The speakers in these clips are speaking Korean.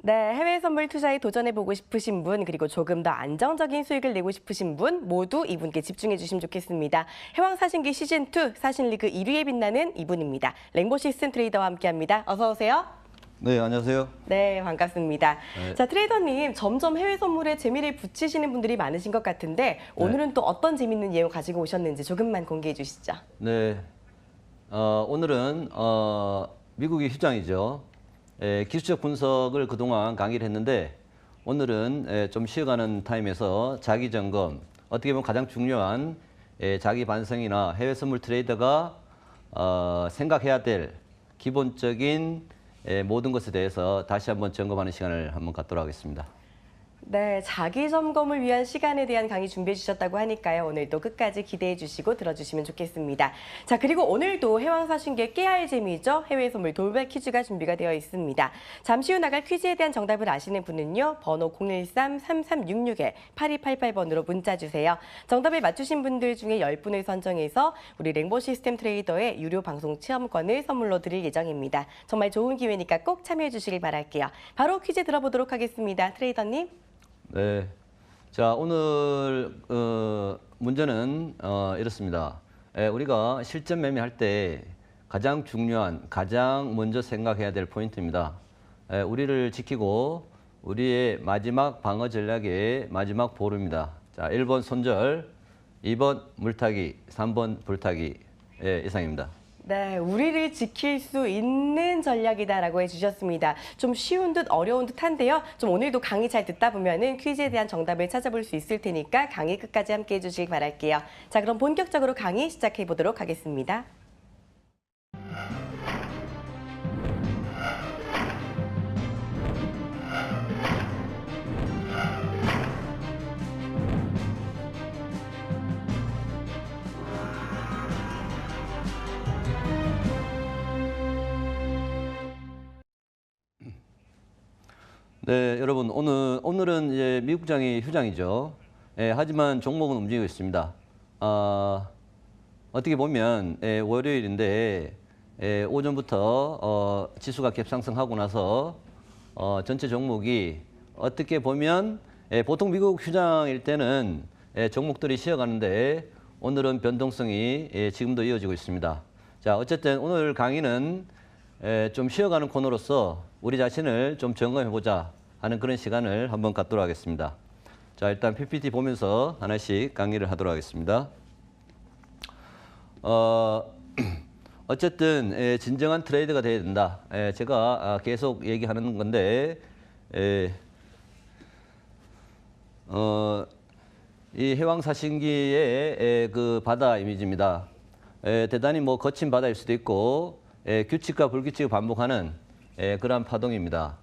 네, 해외 선물 투자에 도전해보고 싶으신 분, 그리고 조금 더 안정적인 수익을 내고 싶으신 분 모두 이분께 집중해 주시면 좋겠습니다. 해왕사신기 시즌2 사신리그 1위에 빛나는 이분입니다. 랭보 시스템 트레이더와 함께합니다. 어서 오세요. 네, 안녕하세요. 네, 반갑습니다. 네. 자, 트레이더님, 점점 해외 선물에 재미를 붙이시는 분들이 많으신 것 같은데 오늘은 또 어떤 재밌는 예우 가지고 오셨는지 조금만 공개해 주시죠. 네, 오늘은 미국이 휴장이죠. 기술적 분석을 그동안 강의를 했는데 오늘은 좀 쉬어가는 타임에서 자기 점검, 어떻게 보면 가장 중요한 자기 반성이나 해외 선물 트레이더가 생각해야 될 기본적인 모든 것에 대해서 다시 한번 점검하는 시간을 한번 갖도록 하겠습니다. 네, 자기 점검을 위한 시간에 대한 강의 준비해 주셨다고 하니까요. 오늘도 끝까지 기대해 주시고 들어주시면 좋겠습니다. 자, 그리고 오늘도 해왕사신기의 깨알 재미죠. 해외 선물 돌발 퀴즈가 준비가 되어 있습니다. 잠시 후 나갈 퀴즈에 대한 정답을 아시는 분은요. 번호 013-3366-8288번으로 문자 주세요. 정답을 맞추신 분들 중에 10분을 선정해서 우리 랭보 시스템 트레이더의 유료 방송 체험권을 선물로 드릴 예정입니다. 정말 좋은 기회니까 꼭 참여해 주시길 바랄게요. 바로 퀴즈 들어보도록 하겠습니다. 트레이더님. 네, 자 오늘 문제는 이렇습니다. 우리가 실전 매매할 때 가장 중요한, 가장 먼저 생각해야 될 포인트입니다. 우리를 지키고 우리의 마지막 방어 전략의 마지막 보루입니다. 자, 1번 손절, 2번 물타기, 3번 불타기. 이상입니다. 네, 우리를 지킬 수 있는 전략이다라고 해주셨습니다. 좀 쉬운 듯 어려운 듯 한데요. 좀 오늘도 강의 잘 듣다 보면은 퀴즈에 대한 정답을 찾아볼 수 있을 테니까 강의 끝까지 함께 해주시길 바랄게요. 자, 그럼 본격적으로 강의 시작해 보도록 하겠습니다. 네, 여러분 오늘은 이제 미국장이 휴장이죠. 하지만 종목은 움직이고 있습니다. 어떻게 보면 월요일인데 오전부터 지수가 갭상승하고 나서 전체 종목이 어떻게 보면 보통 미국 휴장일 때는 종목들이 쉬어가는데 오늘은 변동성이 지금도 이어지고 있습니다. 자, 어쨌든 오늘 강의는 좀 쉬어가는 코너로서 우리 자신을 좀 점검해보자 하는 그런 시간을 한번 갖도록 하겠습니다. 자, 일단 PPT 보면서 하나씩 강의를 하도록 하겠습니다. 어쨌든 진정한 트레이드가 돼야 된다. 제가 계속 얘기하는 건데 이 해왕사신기의 그 바다 이미지입니다. 대단히 뭐 거친 바다일 수도 있고 규칙과 불규칙을 반복하는 그러한 파동입니다.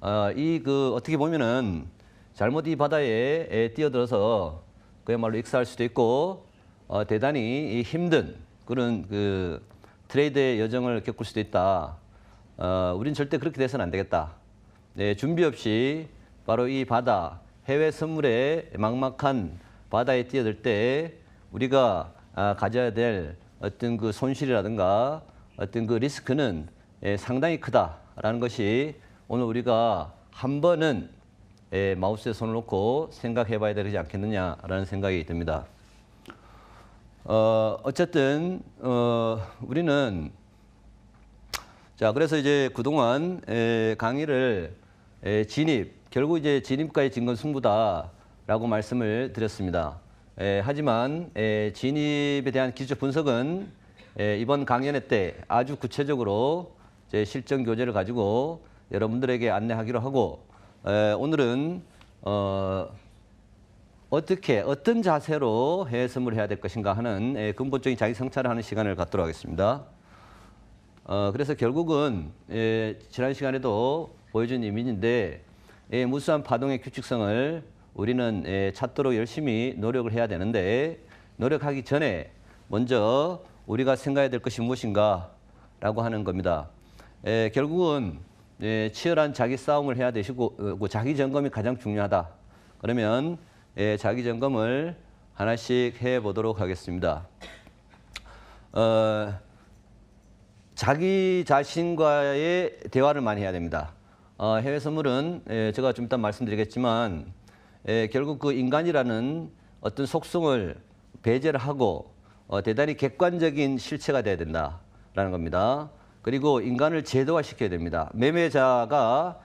어떻게 보면은 잘못 이 바다에 뛰어들어서 그야말로 익사할 수도 있고 대단히 힘든 그런 그 트레이드의 여정을 겪을 수도 있다. 우린 절대 그렇게 돼서는 안 되겠다. 준비 없이 바로 이 바다, 해외 선물의 막막한 바다에 뛰어들 때 우리가 가져야 될 어떤 그 손실이라든가 어떤 그 리스크는 상당히 크다라는 것이 오늘 우리가 한 번은 마우스에 손을 놓고 생각해 봐야 되지 않겠느냐라는 생각이 듭니다. 어쨌든 우리는 자, 그래서 이제 그동안 강의를 결국 이제 진입과의 진검승부다라고 말씀을 드렸습니다. 하지만 진입에 대한 기술적 분석은 이번 강연회 때 아주 구체적으로 제 실전 교재를 가지고 여러분들에게 안내하기로 하고 오늘은 어떤 자세로 해외 선물을 해야 될 것인가 하는 근본적인 자기 성찰을 하는 시간을 갖도록 하겠습니다. 그래서 결국은 지난 시간에도 보여준 이미지인데 무수한 파동의 규칙성을 우리는 찾도록 열심히 노력을 해야 되는데 노력하기 전에 먼저 우리가 생각해야 될 것이 무엇인가 라고 하는 겁니다. 결국은 치열한 자기 싸움을 해야 되시고 자기 점검이 가장 중요하다. 그러면 자기 점검을 하나씩 해보도록 하겠습니다. 자기 자신과의 대화를 많이 해야 됩니다. 해외 선물은 제가 좀 이따 말씀드리겠지만 결국 그 인간이라는 어떤 속성을 배제를 하고 대단히 객관적인 실체가 돼야 된다라는 겁니다. 그리고 인간을 제도화시켜야 됩니다. 매매자가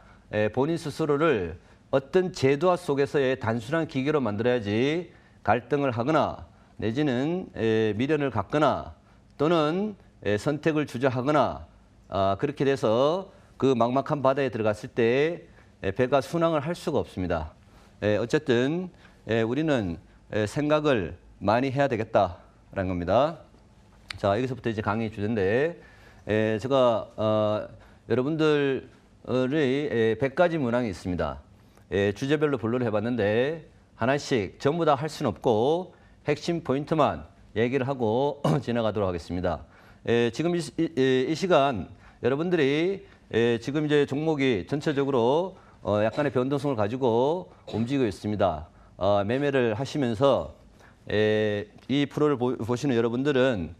본인 스스로를 어떤 제도화 속에서의 단순한 기계로 만들어야지 갈등을 하거나 내지는 미련을 갖거나 또는 선택을 주저하거나 그렇게 돼서 그 막막한 바다에 들어갔을 때 배가 순항을 할 수가 없습니다. 어쨌든 우리는 생각을 많이 해야 되겠다라는 겁니다. 자, 여기서부터 이제 강의 주제인데 제가 여러분들의 100가지 문항이 있습니다. 주제별로 분류를 해봤는데 하나씩 전부 다 할 수는 없고 핵심 포인트만 얘기를 하고 지나가도록 하겠습니다. 지금 이 시간 여러분들이 지금 이제 종목이 전체적으로 약간의 변동성을 가지고 움직이고 있습니다. 매매를 하시면서 이 프로를 보시는 여러분들은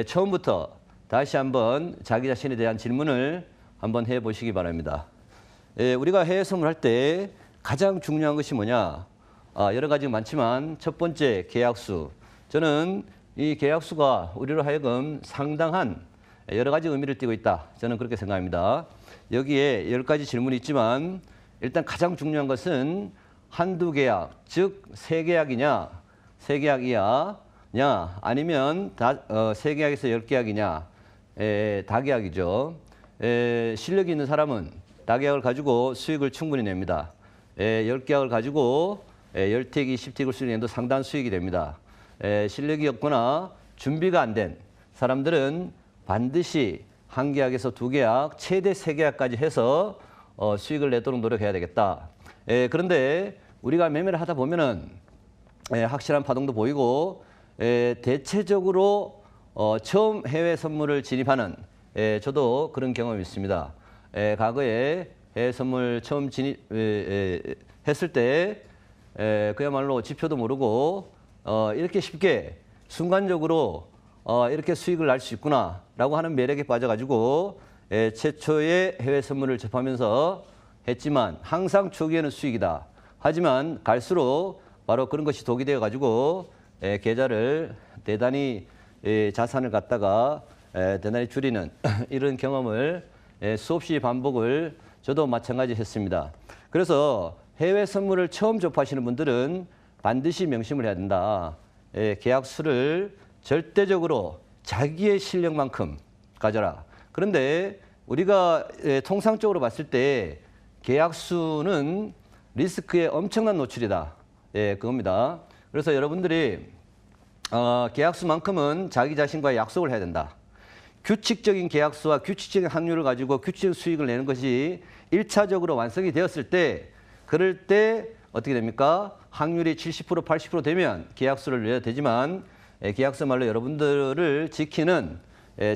처음부터 다시 한번 자기 자신에 대한 질문을 한번 해보시기 바랍니다. 우리가 해외 선물할 때 가장 중요한 것이 뭐냐? 여러 가지가 많지만 첫 번째 계약수. 저는 이 계약수가 우리로 하여금 상당한 여러 가지 의미를 띠고 있다. 저는 그렇게 생각합니다. 여기에 10가지 질문이 있지만 일단 가장 중요한 것은 한두 계약, 즉 세 계약이냐, 세 계약 이하냐, 아니면 세 계약에서 10계약이냐, 다계약이죠. 실력이 있는 사람은 다계약을 가지고 수익을 충분히 냅니다. 10계약을 가지고 10틱, 20틱을 수익내도 상당한 수익이 됩니다. 실력이 없거나 준비가 안 된 사람들은 반드시 한 계약에서 두 계약, 최대 세 계약까지 해서 수익을 내도록 노력해야 되겠다. 그런데 우리가 매매를 하다 보면은 확실한 파동도 보이고 대체적으로 처음 해외 선물을 진입하는 저도 그런 경험이 있습니다. 과거에 해외 선물 처음 진입했을 때 그야말로 지표도 모르고 이렇게 쉽게 순간적으로 이렇게 수익을 날 수 있구나라고 하는 매력에 빠져가지고 최초의 해외 선물을 접하면서 했지만 항상 초기에는 수익이다. 하지만 갈수록 바로 그런 것이 독이 되어가지고 계좌를 대단히 자산을 갖다가 대단히 줄이는 이런 경험을 수없이 반복을 저도 마찬가지 했습니다. 그래서 해외 선물을 처음 접하시는 분들은 반드시 명심을 해야 된다. 계약수를 절대적으로 자기의 실력만큼 가져라. 그런데 우리가 통상적으로 봤을 때 계약수는 리스크에 엄청난 노출이다. 그겁니다. 그래서 여러분들이 계약수만큼은 자기 자신과의 약속을 해야 된다. 규칙적인 계약수와 규칙적인 확률을 가지고 규칙적인 수익을 내는 것이 1차적으로 완성이 되었을 때 그럴 때 어떻게 됩니까? 확률이 70%, 80% 되면 계약수를 내야 되지만 계약서말로 여러분들을 지키는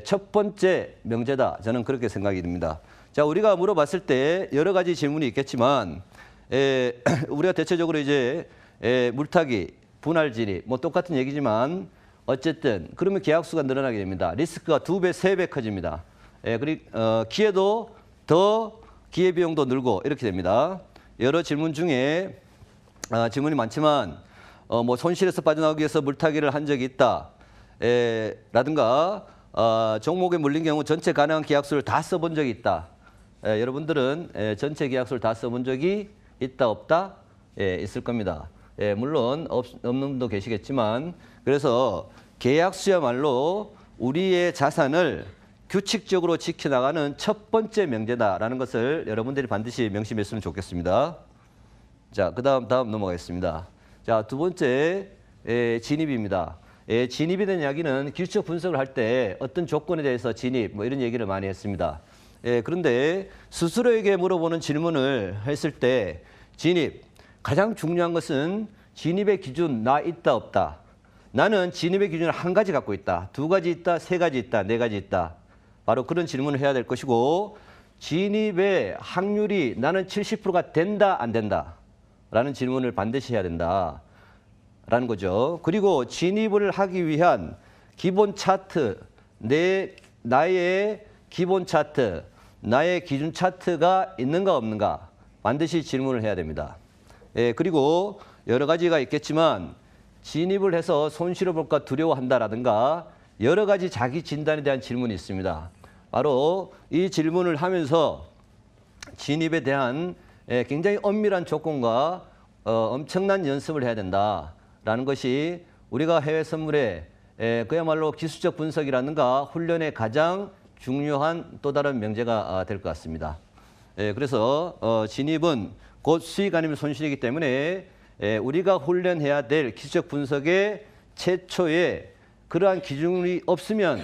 첫 번째 명제다. 저는 그렇게 생각이 듭니다. 자, 우리가 물어봤을 때 여러 가지 질문이 있겠지만 우리가 대체적으로 이제 물타기, 분할 진입 뭐 똑같은 얘기지만 어쨌든 그러면 계약수가 늘어나게 됩니다. 리스크가 2배, 3배 커집니다. 그리고 기회도 더 기회 비용도 늘고 이렇게 됩니다. 여러 질문 중에 질문이 많지만 뭐 손실에서 빠져나오기 위해서 물타기를 한 적이 있다. 라든가 종목에 물린 경우 전체 가능한 계약수를 다 써본 적이 있다. 여러분들은 전체 계약수를 다 써본 적이 있다 없다? 있을 겁니다. 물론 없는 분도 계시겠지만 그래서 계약수야말로 우리의 자산을 규칙적으로 지켜나가는 첫 번째 명제다라는 것을 여러분들이 반드시 명심했으면 좋겠습니다. 자, 다음 넘어가겠습니다. 자, 두 번째 진입입니다. 진입에 대한 이야기는 기술적 분석을 할 때 어떤 조건에 대해서 진입 뭐 이런 얘기를 많이 했습니다. 그런데 스스로에게 물어보는 질문을 했을 때 진입 가장 중요한 것은 진입의 기준 나 있다 없다. 나는 진입의 기준을 한 가지 갖고 있다. 두 가지 있다. 세 가지 있다. 네 가지 있다. 바로 그런 질문을 해야 될 것이고 진입의 확률이 나는 70%가 된다 안 된다 라는 질문을 반드시 해야 된다 라는 거죠. 그리고 진입을 하기 위한 기본 차트, 나의 기본 차트, 나의 기준 차트가 있는가 없는가 반드시 질문을 해야 됩니다. 그리고 여러 가지가 있겠지만 진입을 해서 손실을 볼까 두려워한다라든가 여러 가지 자기 진단에 대한 질문이 있습니다. 바로 이 질문을 하면서 진입에 대한 굉장히 엄밀한 조건과 엄청난 연습을 해야 된다라는 것이 우리가 해외 선물에 그야말로 기술적 분석이라든가 훈련의 가장 중요한 또 다른 명제가 될 것 같습니다. 그래서 진입은 곧 수익 아니면 손실이기 때문에 우리가 훈련해야 될 기술적 분석의 최초에 그러한 기준이 없으면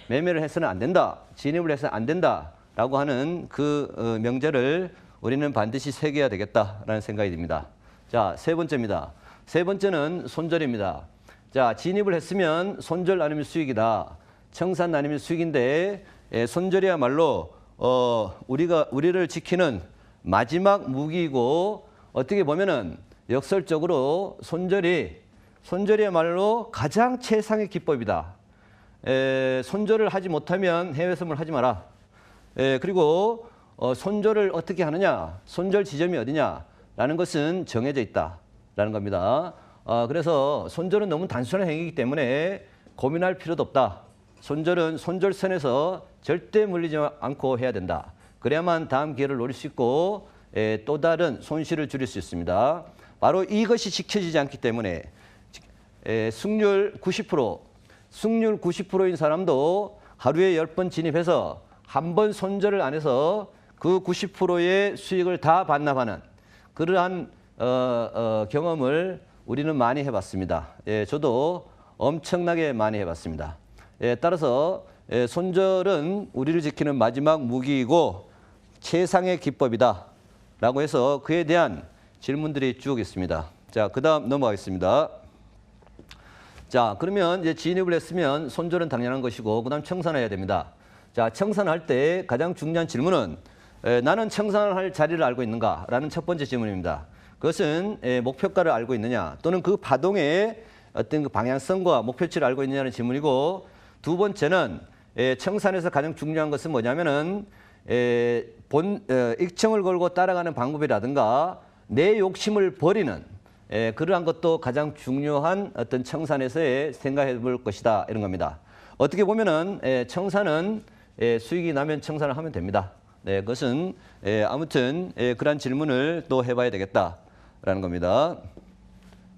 매매를 해서는 안 된다, 진입을 해서는 안 된다라고 하는 그 명제를 우리는 반드시 새겨야 되겠다라는 생각이 듭니다. 자, 세 번째입니다. 세 번째는 손절입니다. 자, 진입을 했으면 손절 아니면 수익이다. 청산 아니면 수익인데 손절이야말로 우리를 지키는 마지막 무기이고 어떻게 보면은 역설적으로 손절이야말로 가장 최상의 기법이다. 손절을 하지 못하면 해외 선물 하지 마라. 그리고 손절을 어떻게 하느냐, 손절 지점이 어디냐라는 것은 정해져 있다라는 겁니다. 그래서 손절은 너무 단순한 행위이기 때문에 고민할 필요도 없다. 손절은 손절선에서 절대 물리지 않고 해야 된다. 그래야만 다음 기회를 노릴 수 있고 또 다른 손실을 줄일 수 있습니다. 바로 이것이 지켜지지 않기 때문에 승률 90%인 사람도 하루에 10번 진입해서 한 번 손절을 안 해서 그 90%의 수익을 다 반납하는 그러한 경험을 우리는 많이 해봤습니다. 저도 엄청나게 많이 해봤습니다. 따라서 손절은 우리를 지키는 마지막 무기이고 최상의 기법이다 라고 해서 그에 대한 질문들이 쭉 있습니다. 자, 그 다음 넘어가겠습니다. 자, 그러면 이제 진입을 했으면 손절은 당연한 것이고 그 다음 청산해야 됩니다. 자, 청산할 때 가장 중요한 질문은 나는 청산할 자리를 알고 있는가? 라는 첫 번째 질문입니다. 그것은 목표가를 알고 있느냐 또는 그 파동의 어떤 그 방향성과 목표치를 알고 있느냐는 질문이고 두 번째는 청산에서 가장 중요한 것은 뭐냐면은 익청을 걸고 따라가는 방법이라든가 내 욕심을 버리는 그러한 것도 가장 중요한 어떤 청산에서의 생각해 볼 것이다 이런 겁니다. 어떻게 보면은 청산은 수익이 나면 청산을 하면 됩니다. 그것은 아무튼 그러한 질문을 또 해봐야 되겠다라는 겁니다.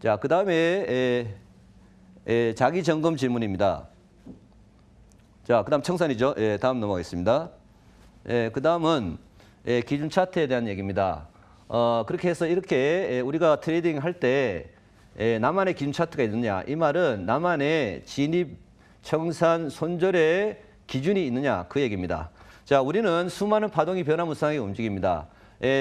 자, 그 다음에 자기 점검 질문입니다. 자, 그 다음 청산이죠. 다음 넘어가겠습니다. 그 다음은 기준 차트에 대한 얘기입니다. 그렇게 해서 이렇게 우리가 트레이딩 할 때 나만의 기준 차트가 있느냐. 이 말은 나만의 진입, 청산, 손절의 기준이 있느냐. 그 얘기입니다. 자, 우리는 수많은 파동이 변화무쌍하게 움직입니다.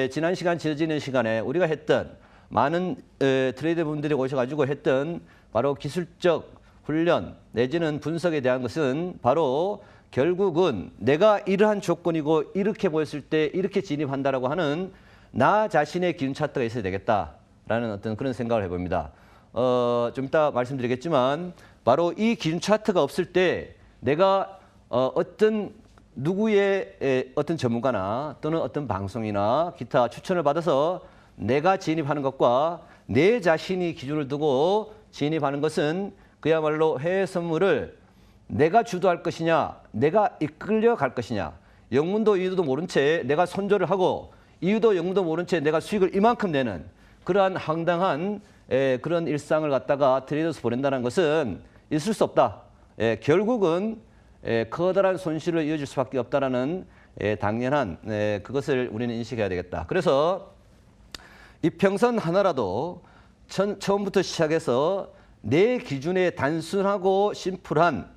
지난 시간, 지어지는 시간에 우리가 했던 많은 트레이더 분들이 오셔가지고 했던 바로 기술적 훈련 내지는 분석에 대한 것은 바로 결국은 내가 이러한 조건이고 이렇게 보였을 때 이렇게 진입한다라고 하는 나 자신의 기준 차트가 있어야 되겠다라는 어떤 그런 생각을 해봅니다. 좀 이따 말씀드리겠지만 바로 이 기준 차트가 없을 때 내가 어떤 누구의 어떤 전문가나 또는 어떤 방송이나 기타 추천을 받아서 내가 진입하는 것과 내 자신이 기준을 두고 진입하는 것은 그야말로 해외 선물을 내가 주도할 것이냐, 내가 이끌려 갈 것이냐, 영문도 이유도 모른 채 내가 손절을 하고 이유도 영문도 모른 채 내가 수익을 이만큼 내는 그러한 황당한 그런 일상을 갖다가 트레이더에서 보낸다는 것은 있을 수 없다. 결국은 커다란 손실을 이어질 수밖에 없다라는 당연한 그것을 우리는 인식해야 되겠다. 그래서 이평선 하나라도 처음부터 시작해서 내 기준에 단순하고 심플한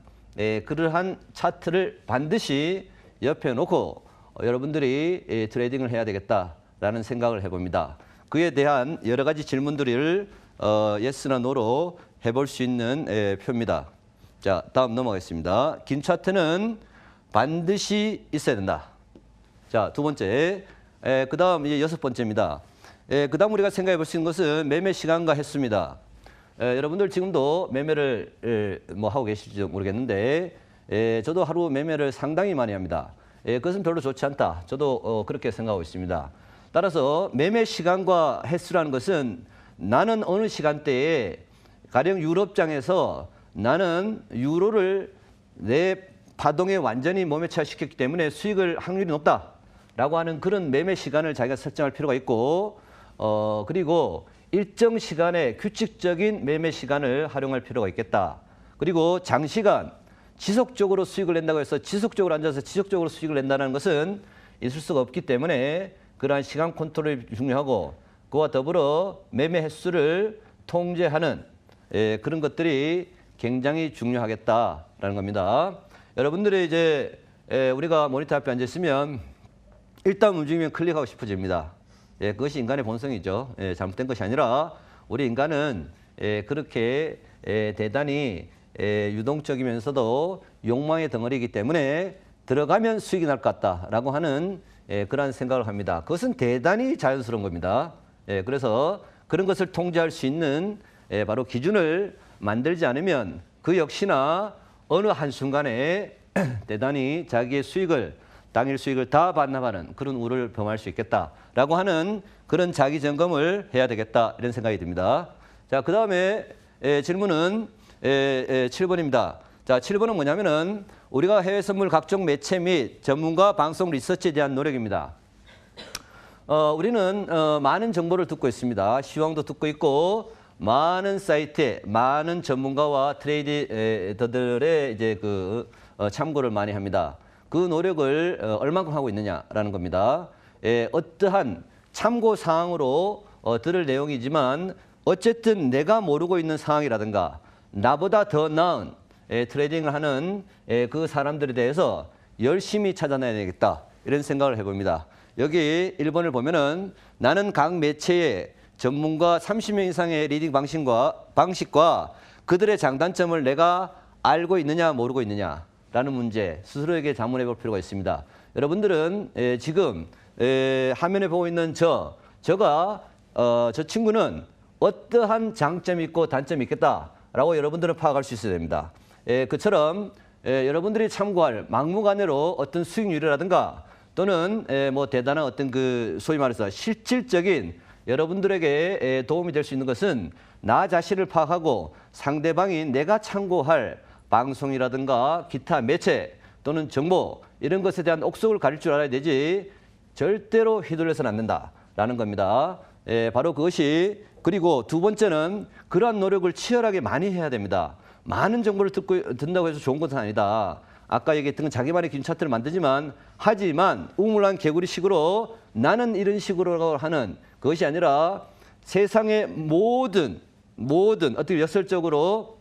그러한 차트를 반드시 옆에 놓고 여러분들이 트레이딩을 해야 되겠다라는 생각을 해봅니다. 그에 대한 여러 가지 질문들을 예스나 노로 해볼 수 있는 표입니다. 자, 다음 넘어가겠습니다. 긴 차트는 반드시 있어야 된다. 자, 두 번째, 그 다음 이제 여섯 번째입니다. 그 다음 우리가 생각해 볼 수 있는 것은 매매 시간과 횟수입니다. 여러분들 지금도 매매를 뭐 하고 계실지 모르겠는데 저도 하루 매매를 상당히 많이 합니다. 그것은 별로 좋지 않다. 저도 그렇게 생각하고 있습니다. 따라서 매매 시간과 횟수라는 것은 나는 어느 시간대에 가령 유럽장에서 나는 유로를 내 파동에 완전히 몸에 체화시켰기 때문에 수익을 확률이 높다라고 하는 그런 매매 시간을 자기가 설정할 필요가 있고 그리고 일정 시간에 규칙적인 매매 시간을 활용할 필요가 있겠다. 그리고 장시간 지속적으로 수익을 낸다고 해서 지속적으로 앉아서 지속적으로 수익을 낸다는 것은 있을 수가 없기 때문에 그러한 시간 컨트롤이 중요하고 그와 더불어 매매 횟수를 통제하는 그런 것들이 굉장히 중요하겠다라는 겁니다. 여러분들이 이제 우리가 모니터 앞에 앉아 있으면 일단 움직이면 클릭하고 싶어집니다. 그것이 인간의 본성이죠. 잘못된 것이 아니라 우리 인간은 그렇게 대단히 유동적이면서도 욕망의 덩어리이기 때문에 들어가면 수익이 날 것 같다라고 하는 그러한 생각을 합니다. 그것은 대단히 자연스러운 겁니다. 그래서 그런 것을 통제할 수 있는 바로 기준을 만들지 않으면 그 역시나 어느 한순간에 대단히 자기의 수익을 당일 수익을 다 반납하는 그런 우를 범할 수 있겠다라고 하는 그런 자기 점검을 해야 되겠다 이런 생각이 듭니다. 자, 그 다음에 질문은 7번입니다. 자, 7번은 뭐냐면은 우리가 해외 선물 각종 매체 및 전문가 방송 리서치에 대한 노력입니다. 우리는 많은 정보를 듣고 있습니다. 시황도 듣고 있고 많은 사이트에 많은 전문가와 트레이더들의 이제 참고를 많이 합니다. 그 노력을 얼만큼 하고 있느냐라는 겁니다. 어떠한 참고 사항으로 들을 내용이지만 어쨌든 내가 모르고 있는 상황이라든가 나보다 더 나은 트레이딩을 하는 그 사람들에 대해서 열심히 찾아내야 되겠다 이런 생각을 해봅니다. 여기 1번을 보면은 나는 각 매체의 전문가 30명 이상의 리딩 방식과 그들의 장단점을 내가 알고 있느냐 모르고 있느냐라는 문제 스스로에게 자문해 볼 필요가 있습니다. 여러분들은 지금 화면에 보고 있는 저 친구는 어떠한 장점이 있고 단점이 있겠다라고 여러분들은 파악할 수 있어야 됩니다. 그처럼 여러분들이 참고할 막무가내로 어떤 수익률이라든가 또는 뭐 대단한 어떤 소위 말해서 실질적인 여러분들에게 도움이 될 수 있는 것은 나 자신을 파악하고 상대방이 내가 참고할 방송이라든가 기타 매체 또는 정보 이런 것에 대한 옥석을 가릴 줄 알아야 되지 절대로 휘둘려서는 안 된다라는 겁니다. 바로 그것이 그리고 두 번째는 그러한 노력을 치열하게 많이 해야 됩니다. 많은 정보를 듣는다고 해서 좋은 것은 아니다. 아까 얘기했던 건 자기만의 기준 차트를 만들지만 하지만 우물안 개구리식으로 나는 이런 식으로 하는 그것이 아니라 세상의 모든 어떻게 역설적으로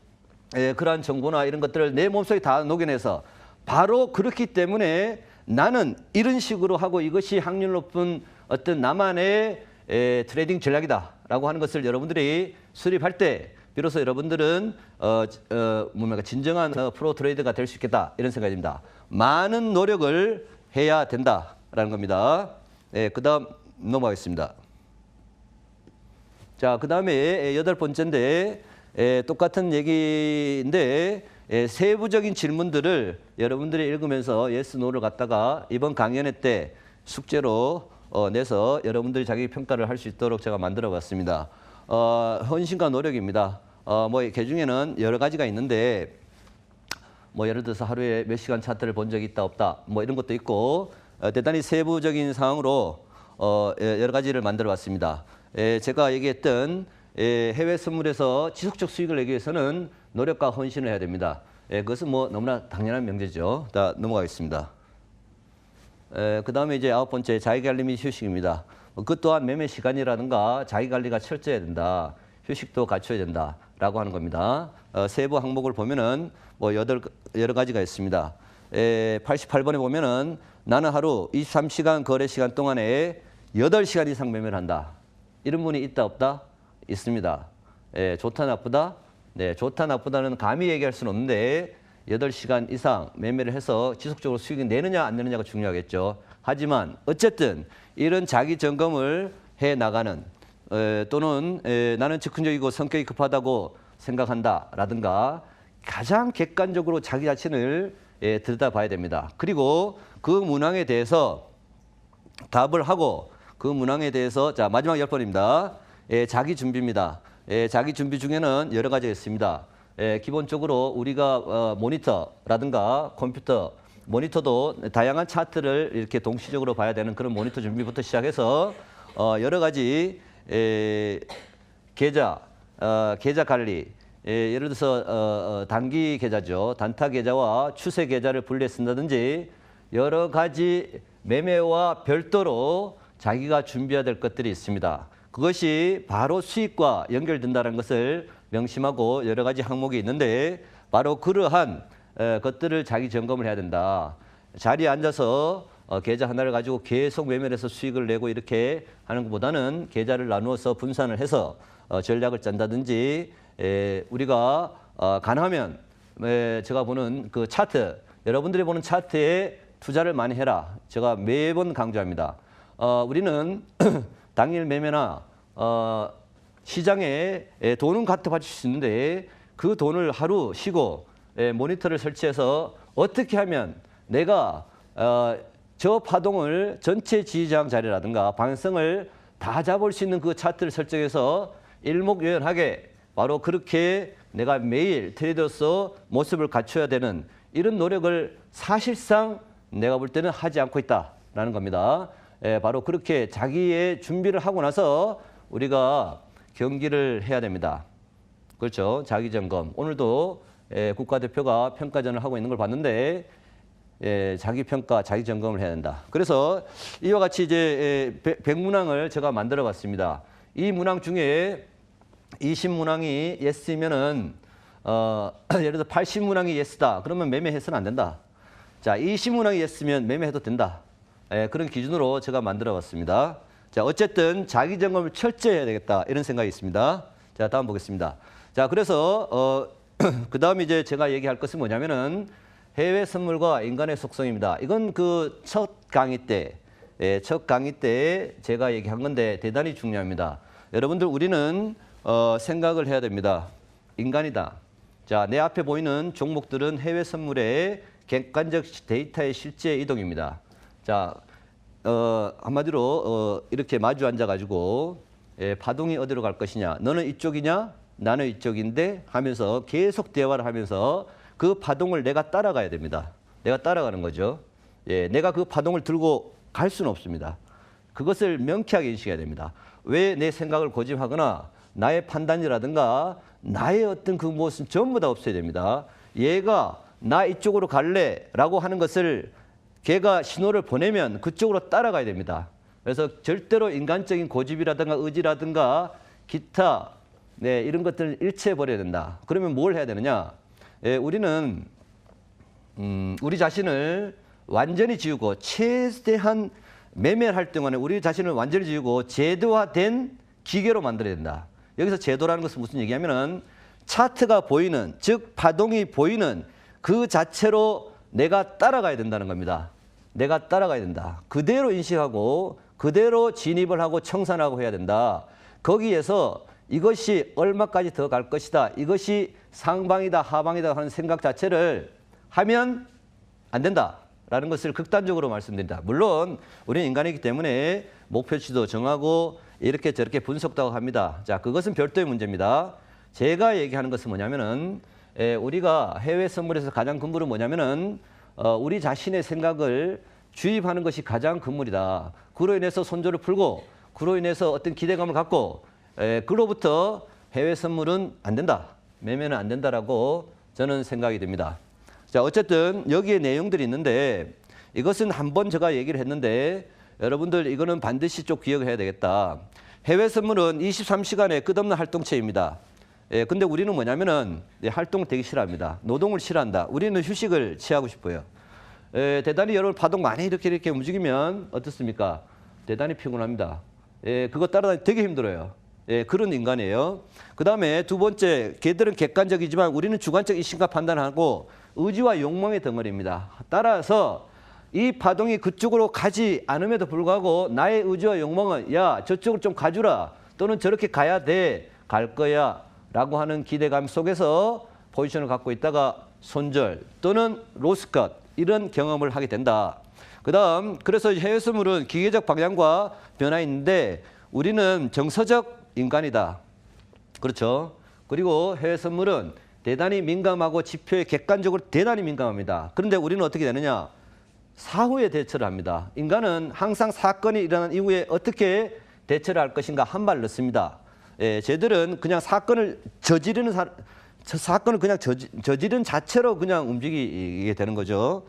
그러한 정보나 이런 것들을 내 몸속에 다 녹여내서 바로 그렇기 때문에 나는 이런 식으로 하고 이것이 확률 높은 어떤 나만의 트레이딩 전략이다라고 하는 것을 여러분들이 수립할 때 비로소 여러분들은 진정한 프로 트레이더가 될 수 있겠다 이런 생각이 듭니다. 많은 노력을 해야 된다라는 겁니다. 그다음 넘어가겠습니다. 자, 그다음에 8번째인데 똑같은 얘기인데 세부적인 질문들을 여러분들이 읽으면서 yes, no를 갖다가 이번 강연회 때 숙제로 내서 여러분들이 자기 평가를 할 수 있도록 제가 만들어 봤습니다. 헌신과 노력입니다. 뭐 그중에는 여러 가지가 있는데 뭐 예를 들어서 하루에 몇 시간 차트를 본 적이 있다 없다 뭐 이런 것도 있고 대단히 세부적인 사항으로 여러 가지를 만들어 봤습니다. 제가 얘기했던 해외 선물에서 지속적 수익을 내기 위해서는 노력과 헌신을 해야 됩니다. 그것은 뭐 너무나 당연한 명제죠. 자, 넘어가겠습니다. 그 다음에 이제 9번째 자기관리 및 휴식입니다. 그 또한 매매 시간이라든가 자기관리가 철저해야 된다. 휴식도 갖춰야 된다라고 하는 겁니다. 세부 항목을 보면은 뭐 여러 가지가 있습니다. 88번에 보면은 나는 하루 23시간 거래 시간 동안에 8시간 이상 매매를 한다. 이런 분이 있다 없다? 있습니다. 좋다 나쁘다? 네, 좋다 나쁘다는 감히 얘기할 수는 없는데 8시간 이상 매매를 해서 지속적으로 수익이 내느냐 안 내느냐가 중요하겠죠. 하지만 어쨌든 이런 자기 점검을 해 나가는 또는 나는 즉흥적이고 성격이 급하다고 생각한다라든가 가장 객관적으로 자기 자신을 들여다봐야 됩니다. 그리고 그 문항에 대해서 답을 하고 그 문항에 대해서 자 마지막 10번입니다. 자기 준비입니다. 자기 준비 중에는 여러 가지가 있습니다. 기본적으로 우리가 모니터라든가 컴퓨터 모니터도 다양한 차트를 이렇게 동시적으로 봐야 되는 그런 모니터 준비부터 시작해서 여러 가지 계좌 관리 예를 들어서 단기 계좌죠. 단타 계좌와 추세 계좌를 분리해 쓴다든지 여러 가지 매매와 별도로 자기가 준비해야 될 것들이 있습니다. 그것이 바로 수익과 연결된다는 것을 명심하고 여러 가지 항목이 있는데 바로 그러한 것들을 자기 점검을 해야 된다. 자리에 앉아서 계좌 하나를 가지고 계속 매매를 해서 수익을 내고 이렇게 하는 것보다는 계좌를 나누어서 분산을 해서 전략을 짠다든지 우리가 가능하면 제가 보는 그 차트 여러분들이 보는 차트에 투자를 많이 해라. 제가 매번 강조합니다. 우리는 당일 매매나 시장에 돈은 갖다 바칠 수 있는데 그 돈을 하루 쉬고 모니터를 설치해서 어떻게 하면 내가 저 파동을 전체 지지저항 자리라든가 방향성을 다 잡을 수 있는 그 차트를 설정해서 일목요연하게 바로 그렇게 내가 매일 트레이더로서 모습을 갖춰야 되는 이런 노력을 사실상 내가 볼 때는 하지 않고 있다라는 겁니다. 바로 그렇게 자기의 준비를 하고 나서 우리가 경기를 해야 됩니다. 그렇죠. 자기 점검. 오늘도 국가대표가 평가전을 하고 있는 걸 봤는데 자기 평가, 자기 점검을 해야 된다. 그래서 이와 같이 이제 100문항을 제가 만들어 봤습니다. 이 문항 중에 20문항이 예스면은 예를 들어 80문항이 예스다. 그러면 매매해서는 안 된다. 자, 20문항이 예스면 매매해도 된다. 그런 기준으로 제가 만들어 봤습니다. 자, 어쨌든 자기 점검을 철저히 해야 되겠다. 이런 생각이 있습니다. 자, 다음 보겠습니다. 자, 그래서 그 다음에 이제 제가 얘기할 것은 뭐냐면은 해외 선물과 인간의 속성입니다. 이건 그 첫 강의 때 제가 얘기한 건데 대단히 중요합니다. 여러분들 우리는 생각을 해야 됩니다. 인간이다. 자, 내 앞에 보이는 종목들은 해외 선물의 객관적 데이터의 실제 이동입니다. 자, 한마디로 이렇게 마주 앉아가지고 파동이 어디로 갈 것이냐. 너는 이쪽이냐? 나는 이쪽인데 하면서 계속 대화를 하면서 그 파동을 내가 따라가야 됩니다. 내가 따라가는 거죠. 내가 그 파동을 들고 갈 수는 없습니다. 그것을 명쾌하게 인식해야 됩니다. 왜 내 생각을 고집하거나 나의 판단이라든가 나의 어떤 그 무엇은 전부 다 없어야 됩니다. 얘가 나 이쪽으로 갈래라고 하는 것을 걔가 신호를 보내면 그쪽으로 따라가야 됩니다. 그래서 절대로 인간적인 고집이라든가 의지라든가 기타 이런 것들을 일체해버려야 된다. 그러면 뭘 해야 되느냐? 우리는 우리 자신을 완전히 지우고 최대한 매매할 동안에 우리 자신을 완전히 지우고 제도화된 기계로 만들어야 된다. 여기서 제도라는 것은 무슨 얘기냐면은 차트가 보이는 즉 파동이 보이는 그 자체로 내가 따라가야 된다는 겁니다. 내가 따라가야 된다. 그대로 인식하고 그대로 진입을 하고 청산하고 해야 된다. 거기에서 이것이 얼마까지 더 갈 것이다. 이것이 상방이다 하방이다 하는 생각 자체를 하면 안 된다라는 것을 극단적으로 말씀드립니다. 물론 우리는 인간이기 때문에 목표치도 정하고 이렇게 저렇게 분석도 합니다. 자, 그것은 별도의 문제입니다. 제가 얘기하는 것은 뭐냐면은 우리가 해외 선물에서 가장 근본은 뭐냐면은 우리 자신의 생각을 주입하는 것이 가장 근본이다. 그로 인해서 손조를 풀고 그로 인해서 어떤 기대감을 갖고 그로부터 해외 선물은 안 된다. 매매는 안 된다라고 저는 생각이 됩니다. 자, 어쨌든 여기에 내용들이 있는데 이것은 한번 제가 얘기를 했는데 여러분들 이거는 반드시 좀 기억을 해야 되겠다. 해외 선물은 23시간의 끝없는 활동체입니다. 근데 우리는 뭐냐면은 활동을 되게 싫어합니다. 노동을 싫어한다. 우리는 휴식을 취하고 싶어요. 대단히 여러분 파동 많이 이렇게 움직이면 어떻습니까? 대단히 피곤합니다. 그거 따라다니기 되게 힘들어요. 그런 인간이에요. 그 다음에 두 번째, 걔들은 객관적이지만 우리는 주관적 이심과 판단하고 의지와 욕망의 덩어리입니다. 따라서 이 파동이 그쪽으로 가지 않음에도 불구하고 나의 의지와 욕망은 야, 저쪽으로 좀 가주라. 또는 저렇게 가야 돼. 갈 거야. 라고 하는 기대감 속에서 포지션을 갖고 있다가 손절 또는 로스컷 이런 경험을 하게 된다. 그다음 그래서 해외 선물은 기계적 방향과 변화가 있는데 우리는 정서적 인간이다. 그렇죠. 그리고 해외 선물은 대단히 민감하고 지표에 객관적으로 대단히 민감합니다. 그런데 우리는 어떻게 되느냐? 사후에 대처를 합니다. 인간은 항상 사건이 일어난 이후에 어떻게 대처를 할 것인가 한 발 넣습니다. 예, 쟤들은 그냥 사건을 사건을 그냥 저지른 자체로 그냥 움직이게 되는 거죠.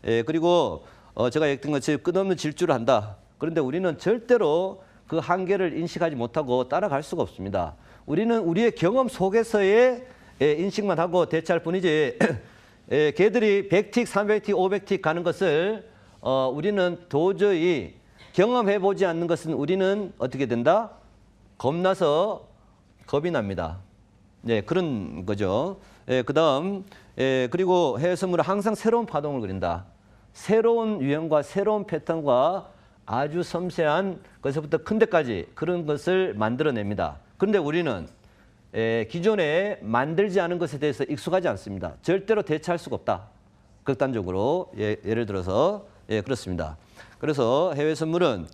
예, 그리고 제가 얘기했던 것처럼 끝없는 질주를 한다. 그런데 우리는 절대로 그 한계를 인식하지 못하고 따라갈 수가 없습니다. 우리는 우리의 경험 속에서의 인식만 하고 대처할 뿐이지 걔들이 100틱, 300틱, 500틱 가는 것을 우리는 도저히 경험해보지 않는 것은 우리는 어떻게 된다? 겁나서 겁이 납니다. 네, 그런 거죠. 그다음 그리고 해외 선물은 항상 새로운 파동을 그린다. 새로운 유형과 새로운 패턴과 아주 섬세한 것에서부터 큰 데까지 그런 것을 만들어냅니다. 그런데 우리는 기존에 만들지 않은 것에 대해서 익숙하지 않습니다. 절대로 대처할 수가 없다. 극단적으로 예를 들어서 그렇습니다. 그래서 해외 선물은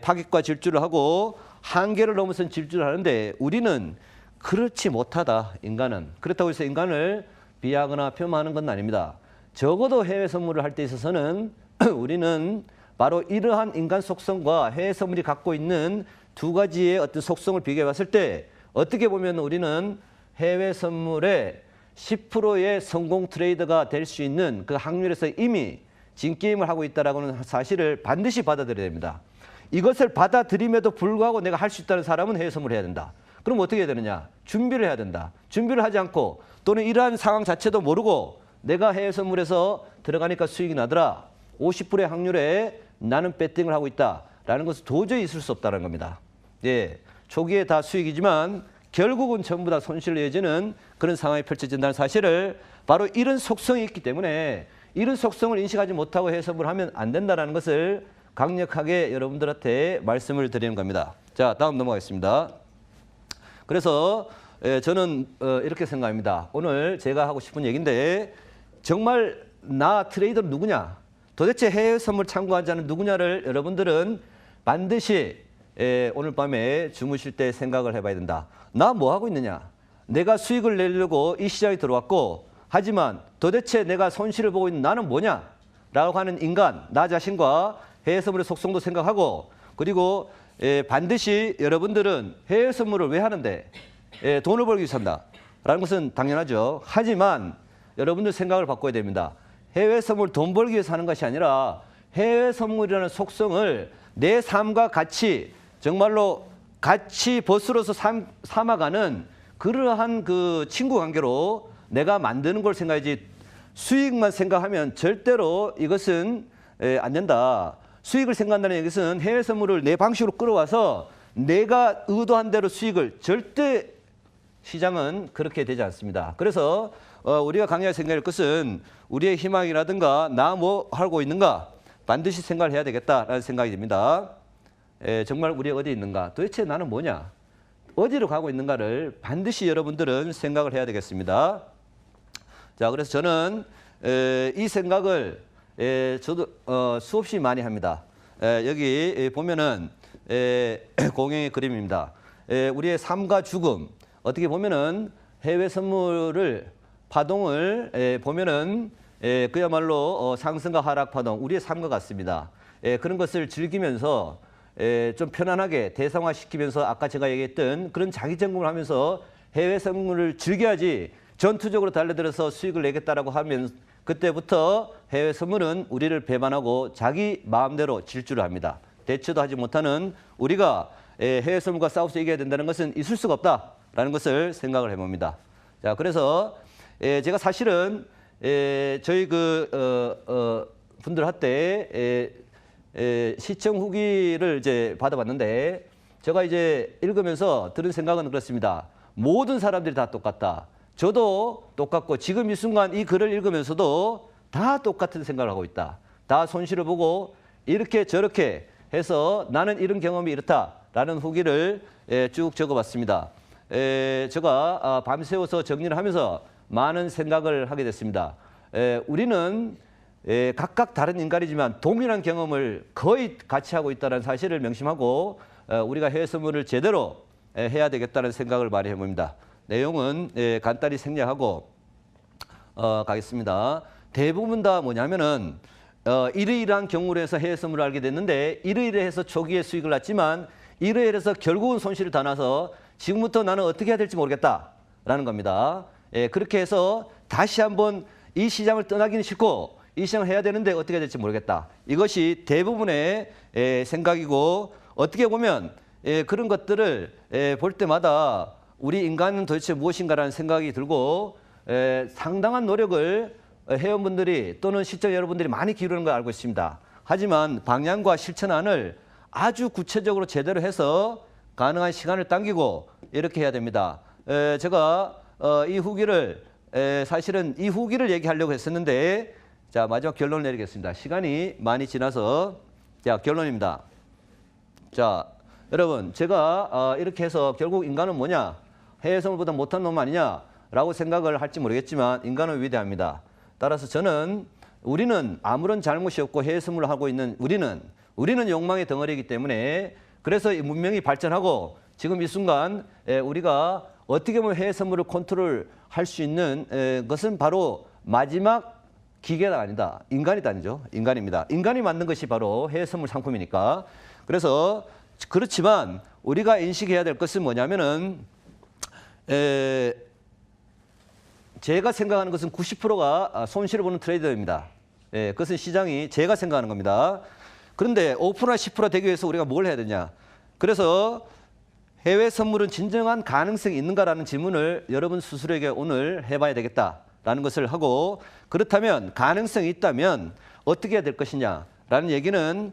파격과 질주를 하고 한계를 넘어선 질주를 하는데 우리는 그렇지 못하다. 인간은. 그렇다고 해서 인간을 비하하거나 폄하하는 건 아닙니다. 적어도 해외 선물을 할 때 있어서는 우리는 바로 이러한 인간 속성과 해외 선물이 갖고 있는 두 가지의 어떤 속성을 비교해 봤을 때 어떻게 보면 우리는 해외 선물의 10%의 성공 트레이더가 될 수 있는 그 확률에서 이미 진게임을 하고 있다는 사실을 반드시 받아들여야 됩니다. 이것을 받아들임에도 불구하고 내가 할 수 있다는 사람은 해외 선물을 해야 된다. 그럼 어떻게 해야 되느냐? 준비를 해야 된다. 준비를 하지 않고 또는 이러한 상황 자체도 모르고 내가 해외 선물에서 들어가니까 수익이 나더라. 50%의 확률에 나는 배팅을 하고 있다라는 것은 도저히 있을 수 없다는 겁니다. 예, 초기에 다 수익이지만 결국은 전부 다 손실로 이어지는 그런 상황이 펼쳐진다는 사실을 바로 이런 속성이 있기 때문에 이런 속성을 인식하지 못하고 해외 선물을 하면 안 된다는 것을 강력하게 여러분들한테 말씀을 드리는 겁니다. 자, 다음 넘어가겠습니다. 그래서 저는 이렇게 생각합니다. 오늘 제가 하고 싶은 얘기인데 정말 나 트레이더는 누구냐? 도대체 해외 선물 참고한 자는 누구냐를 여러분들은 반드시 오늘 밤에 주무실 때 생각을 해봐야 된다. 나 뭐 하고 있느냐? 내가 수익을 내려고 이 시장에 들어왔고 하지만 도대체 내가 손실을 보고 있는 나는 뭐냐? 라고 하는 인간, 나 자신과 해외 선물의 속성도 생각하고 그리고 반드시 여러분들은 해외 선물을 왜 하는데 돈을 벌기 위해서 한다. 라는 것은 당연하죠. 하지만 여러분들 생각을 바꿔야 됩니다. 해외 선물 돈 벌기 위해서 하는 것이 아니라 해외 선물이라는 속성을 내 삶과 같이 정말로 같이 벗으로서 삼아가는 그러한 그 친구 관계로 내가 만드는 걸 생각하지 수익만 생각하면 절대로 이것은 안 된다. 수익을 생각한다는 것은 해외 선물을 내 방식으로 끌어와서 내가 의도한 대로 수익을 절대 시장은 그렇게 되지 않습니다. 그래서 우리가 강의할 생각할 것은 우리의 희망이라든가 나 뭐 하고 있는가 반드시 생각을 해야 되겠다라는 생각이 듭니다. 정말 우리 어디에 있는가? 도대체 나는 뭐냐? 어디로 가고 있는가를 반드시 여러분들은 생각을 해야 되겠습니다. 자, 그래서 저는 이 생각을 저도 수없이 많이 합니다. 여기 보면은 공용의 그림입니다. 우리의 삶과 죽음 어떻게 보면은 해외 선물을 파동을 보면은 그야말로 상승과 하락 파동 우리의 삶과 같습니다. 그런 것을 즐기면서 좀 편안하게 대상화시키면서 아까 제가 얘기했던 그런 자기 점검을 하면서 해외 선물을 즐겨야지 전투적으로 달려들어서 수익을 내겠다라고 하면 그때부터 해외 선물은 우리를 배반하고 자기 마음대로 질주를 합니다. 대처도 하지 못하는 우리가 해외 선물과 싸워서 이겨야 된다는 것은 있을 수가 없다라는 것을 생각을 해봅니다. 자, 그래서 제가 사실은 저희 분들한테 시청 후기를 이제 받아봤는데 제가 이제 읽으면서 들은 생각은 그렇습니다. 모든 사람들이 다 똑같다. 저도 똑같고 지금 이 순간 이 글을 읽으면서도 다 똑같은 생각을 하고 있다. 다 손실을 보고 이렇게 저렇게 해서 나는 이런 경험이 이렇다라는 후기를 쭉 적어봤습니다. 제가 밤새워서 정리를 하면서 많은 생각을 하게 됐습니다. 우리는 각각 다른 인간이지만 동일한 경험을 거의 같이 하고 있다는 사실을 명심하고 우리가 해외 선물을 제대로 해야 되겠다는 생각을 많이 해봅니다. 내용은 간단히 생략하고 가겠습니다. 대부분 다 뭐냐면은 이러이러한 경우로 해서 해외 선물을 알게 됐는데 이러이러해서 초기에 수익을 났지만 이러이러해서 결국은 손실을 다 나서 지금부터 나는 어떻게 해야 될지 모르겠다라는 겁니다. 그렇게 해서 다시 한번 이 시장을 떠나기는 싫고 이 시장을 해야 되는데 어떻게 해야 될지 모르겠다. 이것이 대부분의 생각이고 어떻게 보면 그런 것들을 볼 때마다 우리 인간은 도대체 무엇인가라는 생각이 들고 상당한 노력을 회원분들이 또는 시청 여러분들이 많이 기울이는 걸 알고 있습니다. 하지만 방향과 실천안을 아주 구체적으로 제대로 해서 가능한 시간을 당기고 이렇게 해야 됩니다. 제가 이 후기를 사실은 이 후기를 얘기하려고 했었는데 자 마지막 결론을 내리겠습니다. 시간이 많이 지나서 자 결론입니다. 자 여러분 제가 이렇게 해서 결국 인간은 뭐냐 해외 선물보다 못한 놈 아니냐라고 생각을 할지 모르겠지만 인간은 위대합니다. 따라서 저는 우리는 아무런 잘못이 없고 해외 선물을 하고 있는 우리는 욕망의 덩어리이기 때문에 그래서 이 문명이 발전하고 지금 이 순간 우리가 어떻게 보면 해외 선물을 컨트롤할 수 있는 것은 바로 마지막 기계가 아니다. 인간이다 아니죠. 인간입니다. 인간이 만든 것이 바로 해외 선물 상품이니까. 그래서 그렇지만 우리가 인식해야 될 것은 뭐냐면은 제가 생각하는 것은 90%가 손실을 보는 트레이더입니다. 그것은 시장이 제가 생각하는 겁니다. 그런데 5%나 10% 되기 위해서 우리가 뭘 해야 되냐. 그래서 해외 선물은 진정한 가능성이 있는가라는 질문을 여러분 스스로에게 오늘 해봐야 되겠다라는 것을 하고 그렇다면 가능성이 있다면 어떻게 해야 될 것이냐라는 얘기는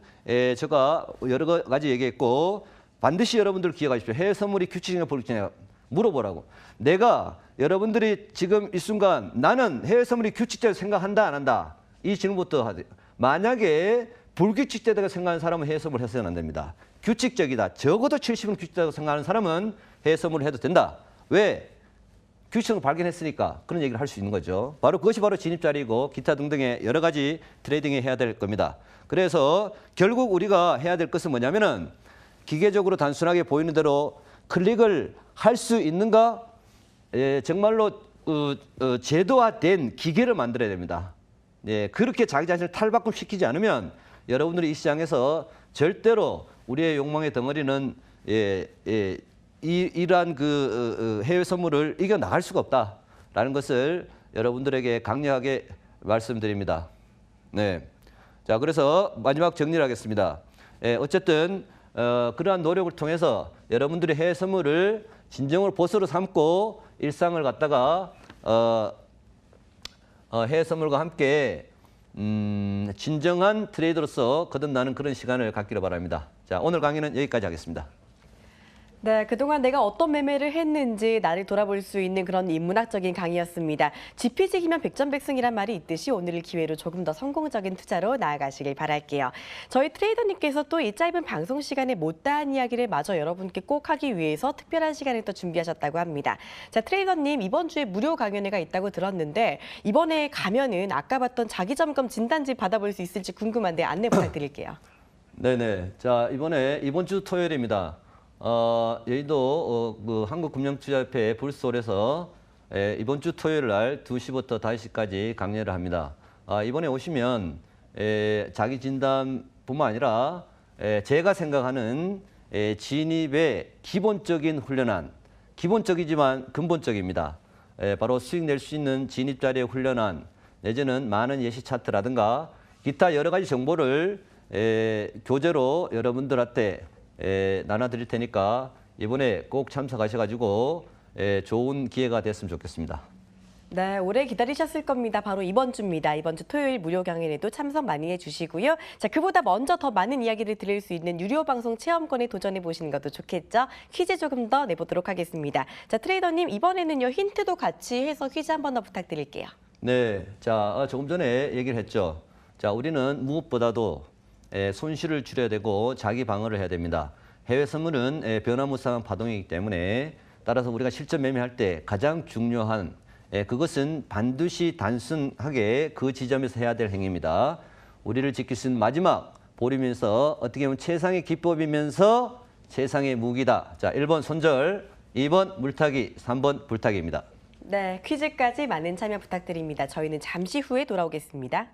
제가 여러 가지 얘기했고 반드시 여러분들 기억하십시오. 해외 선물이 규칙적이냐 불규칙적이냐 물어보라고. 내가 여러분들이 지금 이 순간 나는 해외 선물이 규칙적으로 생각한다 안 한다 이 질문부터 하세요. 만약에 불규칙적이라고 생각하는 사람은 해외 선물을 해서는 안 됩니다. 규칙적이다. 적어도 70은 규칙적이라고 생각하는 사람은 해외 선물을 해도 된다. 왜? 규칙을 발견했으니까 그런 얘기를 할 수 있는 거죠. 바로 그것이 바로 진입자리이고 기타 등등의 여러 가지 트레이딩이 해야 될 겁니다. 그래서 결국 우리가 해야 될 것은 뭐냐면은 기계적으로 단순하게 보이는 대로 클릭을 할 수 있는가? 정말로 제도화된 기계를 만들어야 됩니다. 그렇게 자기 자신을 탈바꿈 시키지 않으면 여러분들이 이 시장에서 절대로 우리의 욕망의 덩어리는 이러한 그 해외 선물을 이겨 나갈 수가 없다라는 것을 여러분들에게 강력하게 말씀드립니다. 네. 자, 그래서 마지막 정리를 하겠습니다. 어쨌든 그러한 노력을 통해서 여러분들이 해외 선물을 진정으로 보수로 삼고 일상을 갖다가 해외 선물과 함께 진정한 트레이더로서 거듭나는 그런 시간을 갖기를 바랍니다. 자, 오늘 강의는 여기까지 하겠습니다. 네, 그동안 내가 어떤 매매를 했는지 나를 돌아볼 수 있는 그런 인문학적인 강의였습니다. 지피지기면 백전백승이란 말이 있듯이 오늘을 기회로 조금 더 성공적인 투자로 나아가시길 바랄게요. 저희 트레이더님께서 또 이 짧은 방송 시간에 못다한 이야기를 마저 여러분께 꼭 하기 위해서 특별한 시간을 또 준비하셨다고 합니다. 자, 트레이더님 이번 주에 무료 강연회가 있다고 들었는데 이번에 가면은 아까 봤던 자기점검 진단지 받아볼 수 있을지 궁금한데 안내 부탁드릴게요. 네네. 자, 이번 주 토요일입니다. 여의도 그 한국금융투자협회 불스홀에서 이번 주 토요일 날 2시부터 5시까지 강연을 합니다. 이번에 오시면 자기 진단뿐만 아니라 제가 생각하는 진입의 기본적인 훈련안, 기본적이지만 근본적입니다. 바로 수익 낼 수 있는 진입 자리의 훈련안, 내지는 많은 예시 차트라든가 기타 여러 가지 정보를 교재로 여러분들한테 나눠드릴 테니까 이번에 꼭 참석하셔가지고 좋은 기회가 됐으면 좋겠습니다. 네, 오래 기다리셨을 겁니다. 바로 이번 주입니다. 이번 주 토요일 무료 강연에도 참석 많이 해주시고요. 자, 그보다 먼저 더 많은 이야기를 들을 수 있는 유료 방송 체험권에 도전해 보시는 것도 좋겠죠. 퀴즈 조금 더 내보도록 하겠습니다. 자, 트레이더님 이번에는요 힌트도 같이 해서 퀴즈 한 번 더 부탁드릴게요. 네, 자 조금 전에 얘기를 했죠. 자, 우리는 무엇보다도 손실을 줄여야 되고 자기 방어를 해야 됩니다. 해외 선물은 변화무쌍한 파동이기 때문에 따라서 우리가 실전 매매할 때 가장 중요한 그것은 반드시 단순하게 그 지점에서 해야 될 행위입니다. 우리를 지킬 수 있는 마지막 보리면서 어떻게 보면 최상의 기법이면서 최상의 무기다. 자, 1번 손절, 2번 물타기, 3번 불타기입니다. 네, 퀴즈까지 많은 참여 부탁드립니다. 저희는 잠시 후에 돌아오겠습니다.